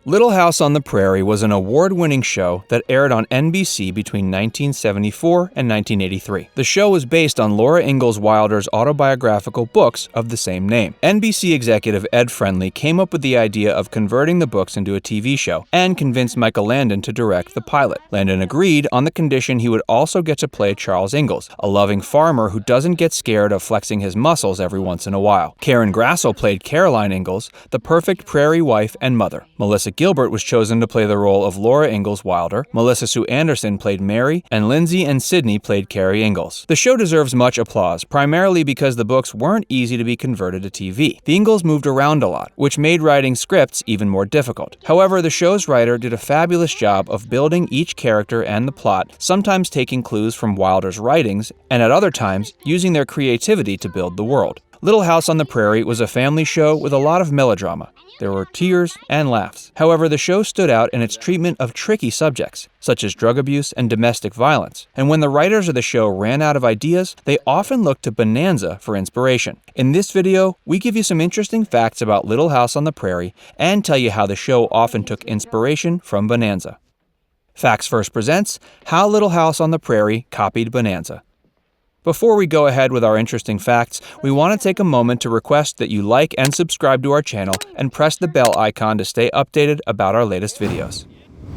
Little House on the Prairie was an award-winning show that aired on NBC between 1974 and 1983. The show was based on Laura Ingalls Wilder's autobiographical books of the same name. NBC executive Ed Friendly came up with the idea of converting the books into a TV show and convinced Michael Landon to direct the pilot. Landon agreed on the condition he would also get to play Charles Ingalls, a loving farmer who doesn't get scared of flexing his muscles every once in a while. Karen Grassel played Caroline Ingalls, the perfect prairie wife and mother. Melissa Gilbert was chosen to play the role of Laura Ingalls Wilder, Melissa Sue Anderson played Mary, and Lindsay and Sydney played Carrie Ingalls. The show deserves much applause, primarily because the books weren't easy to be converted to TV. The Ingalls moved around a lot, which made writing scripts even more difficult. However, the show's writer did a fabulous job of building each character and the plot, sometimes taking clues from Wilder's writings, and at other times, using their creativity to build the world. Little House on the Prairie was a family show with a lot of melodrama. There were tears and laughs. However, the show stood out in its treatment of tricky subjects, such as drug abuse and domestic violence. And when the writers of the show ran out of ideas, they often looked to Bonanza for inspiration. In this video, we give you some interesting facts about Little House on the Prairie and tell you how the show often took inspiration from Bonanza. Facts First presents How Little House on the Prairie Copied Bonanza. Before we go ahead with our interesting facts, we want to take a moment to request that you like and subscribe to our channel and press the bell icon to stay updated about our latest videos.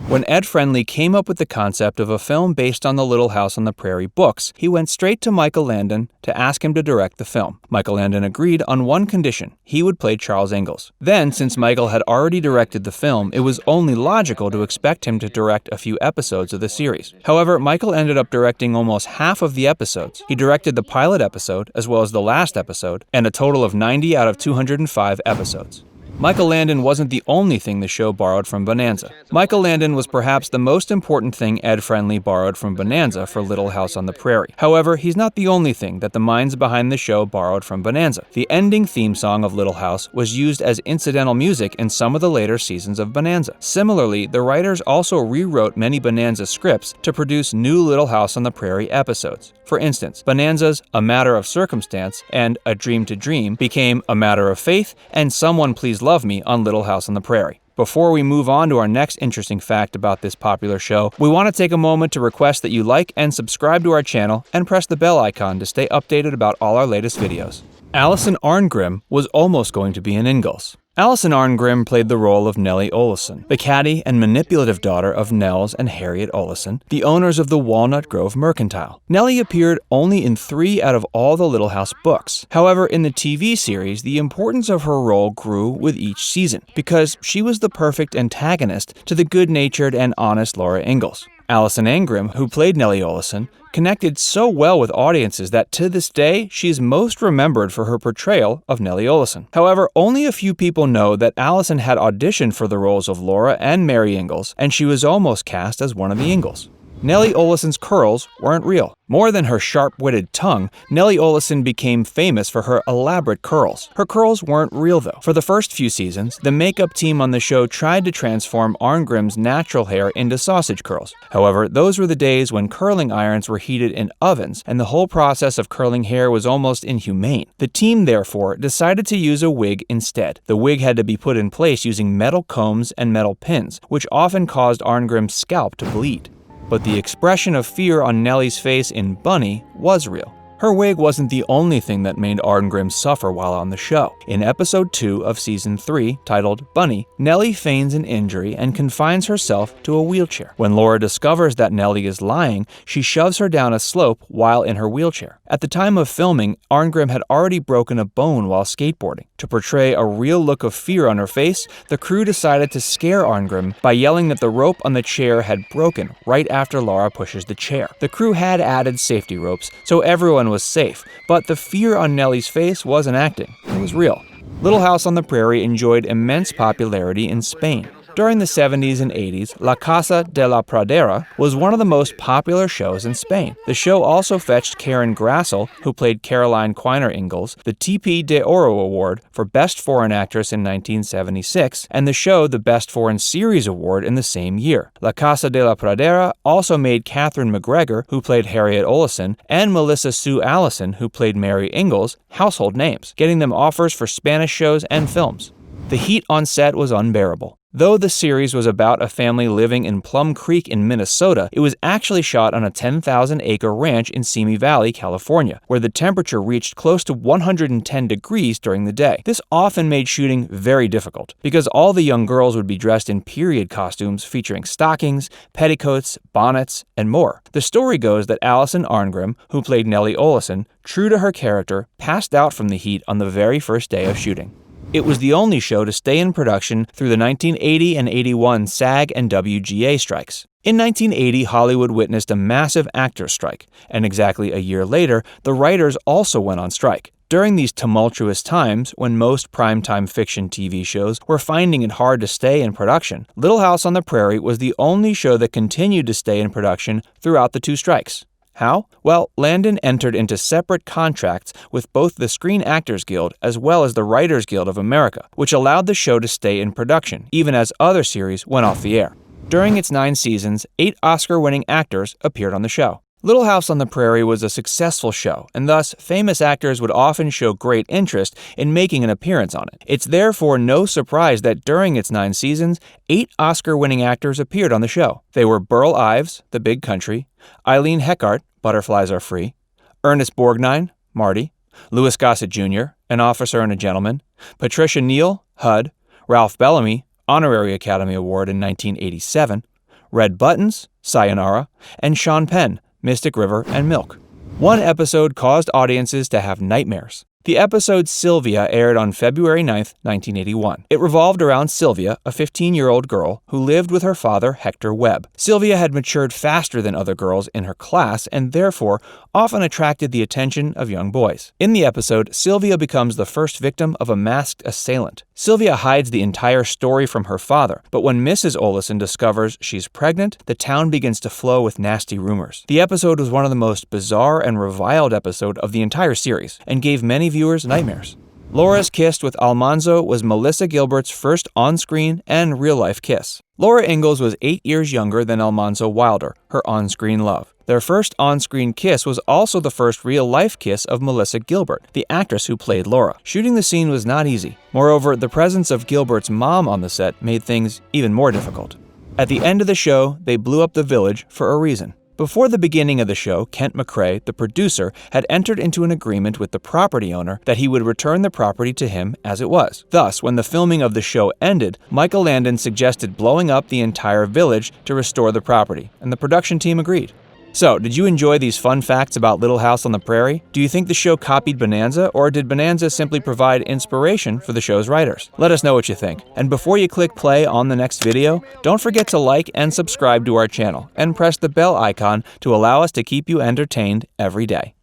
When Ed Friendly came up with the concept of a film based on the Little House on the Prairie books, he went straight to Michael Landon to ask him to direct the film. Michael Landon agreed on one condition: he would play Charles Ingalls. Then, since Michael had already directed the film, it was only logical to expect him to direct a few episodes of the series. However, Michael ended up directing almost half of the episodes. He directed the pilot episode, as well as the last episode, and a total of 90 out of 205 episodes. Michael Landon wasn't the only thing the show borrowed from Bonanza. Michael Landon was perhaps the most important thing Ed Friendly borrowed from Bonanza for Little House on the Prairie. However, he's not the only thing that the minds behind the show borrowed from Bonanza. The ending theme song of Little House was used as incidental music in some of the later seasons of Bonanza. Similarly, the writers also rewrote many Bonanza scripts to produce new Little House on the Prairie episodes. For instance, Bonanza's A Matter of Circumstance and A Dream to Dream became A Matter of Faith and Someone Please Love Me on Little House on the Prairie. Before we move on to our next interesting fact about this popular show, we want to take a moment to request that you like and subscribe to our channel and press the bell icon to stay updated about all our latest videos. Alison Arngrim was almost going to be an Ingalls. Alison Arngrim played the role of Nellie Oleson, the catty and manipulative daughter of Nels and Harriet Oleson, the owners of the Walnut Grove Mercantile. Nellie appeared only in 3 out of all the Little House books. However, in the TV series, the importance of her role grew with each season, because she was the perfect antagonist to the good-natured and honest Laura Ingalls. Alison Arngrim, who played Nellie Oleson, connected so well with audiences that to this day, she is most remembered for her portrayal of Nellie Oleson. However, only a few people know that Alison had auditioned for the roles of Laura and Mary Ingalls, and she was almost cast as one of the Ingalls. Nellie Oleson's curls weren't real. More than her sharp-witted tongue, Nellie Oleson became famous for her elaborate curls. Her curls weren't real, though. For the first few seasons, the makeup team on the show tried to transform Arngrim's natural hair into sausage curls. However, those were the days when curling irons were heated in ovens, and the whole process of curling hair was almost inhumane. The team, therefore, decided to use a wig instead. The wig had to be put in place using metal combs and metal pins, which often caused Arngrim's scalp to bleed. But the expression of fear on Nellie's face in Bunny was real. Her wig wasn't the only thing that made Arngrim suffer while on the show. In episode 2 of season 3, titled Bunny, Nellie feigns an injury and confines herself to a wheelchair. When Laura discovers that Nellie is lying, she shoves her down a slope while in her wheelchair. At the time of filming, Arngrim had already broken a bone while skateboarding. To portray a real look of fear on her face, the crew decided to scare Arngrim by yelling that the rope on the chair had broken right after Laura pushes the chair. The crew had added safety ropes, so everyone was safe, but the fear on Nellie's face wasn't acting. It was real. Little House on the Prairie enjoyed immense popularity in Spain. During the 70s and 80s, La Casa de la Pradera was one of the most popular shows in Spain. The show also fetched Karen Grassel, who played Caroline Quiner Ingalls, the TP de Oro Award for Best Foreign Actress in 1976, and the show the Best Foreign Series Award in the same year. La Casa de la Pradera also made Catherine McGregor, who played Harriet Oleson, and Melissa Sue Allison, who played Mary Ingalls, household names, getting them offers for Spanish shows and films. The heat on set was unbearable. Though the series was about a family living in Plum Creek in Minnesota, it was actually shot on a 10,000-acre ranch in Simi Valley, California, where the temperature reached close to 110 degrees during the day. This often made shooting very difficult, because all the young girls would be dressed in period costumes featuring stockings, petticoats, bonnets, and more. The story goes that Allison Arngrim, who played Nellie Oleson, true to her character, passed out from the heat on the very first day of shooting. It was the only show to stay in production through the 1980 and 81 SAG and WGA strikes. In 1980, Hollywood witnessed a massive actors' strike, and exactly a year later, the writers also went on strike. During these tumultuous times, when most primetime fiction TV shows were finding it hard to stay in production, Little House on the Prairie was the only show that continued to stay in production throughout the two strikes. How? Well, Landon entered into separate contracts with both the Screen Actors Guild as well as the Writers Guild of America, which allowed the show to stay in production, even as other series went off the air. During its 9 seasons, 8 Oscar-winning actors appeared on the show. Little House on the Prairie was a successful show, and thus famous actors would often show great interest in making an appearance on it. It's therefore no surprise that during its 9 seasons, 8 Oscar-winning actors appeared on the show. They were Burl Ives, The Big Country, Eileen Heckart, Butterflies Are Free, Ernest Borgnine, Marty, Louis Gossett Jr., An Officer and a Gentleman, Patricia Neal, HUD, Ralph Bellamy, Honorary Academy Award in 1987, Red Buttons, Sayonara, and Sean Penn, Mystic River and Milk. One episode caused audiences to have nightmares. The episode Sylvia aired on February 9, 1981. It revolved around Sylvia, a 15-year-old girl who lived with her father, Hector Webb. Sylvia had matured faster than other girls in her class and therefore often attracted the attention of young boys. In the episode, Sylvia becomes the first victim of a masked assailant. Sylvia hides the entire story from her father, but when Mrs. Oleson discovers she's pregnant, the town begins to flow with nasty rumors. The episode was one of the most bizarre and reviled episodes of the entire series, and gave many viewers nightmares. Laura's Kiss with Almanzo was Melissa Gilbert's first on-screen and real-life kiss. Laura Ingalls was 8 years younger than Almanzo Wilder, her on-screen love. Their first on-screen kiss was also the first real-life kiss of Melissa Gilbert, the actress who played Laura. Shooting the scene was not easy. Moreover, the presence of Gilbert's mom on the set made things even more difficult. At the end of the show, they blew up the village for a reason. Before the beginning of the show, Kent McRae, the producer, had entered into an agreement with the property owner that he would return the property to him as it was. Thus, when the filming of the show ended, Michael Landon suggested blowing up the entire village to restore the property, and the production team agreed. So, did you enjoy these fun facts about Little House on the Prairie? Do you think the show copied Bonanza, or did Bonanza simply provide inspiration for the show's writers? Let us know what you think. And before you click play on the next video, don't forget to like and subscribe to our channel, and press the bell icon to allow us to keep you entertained every day.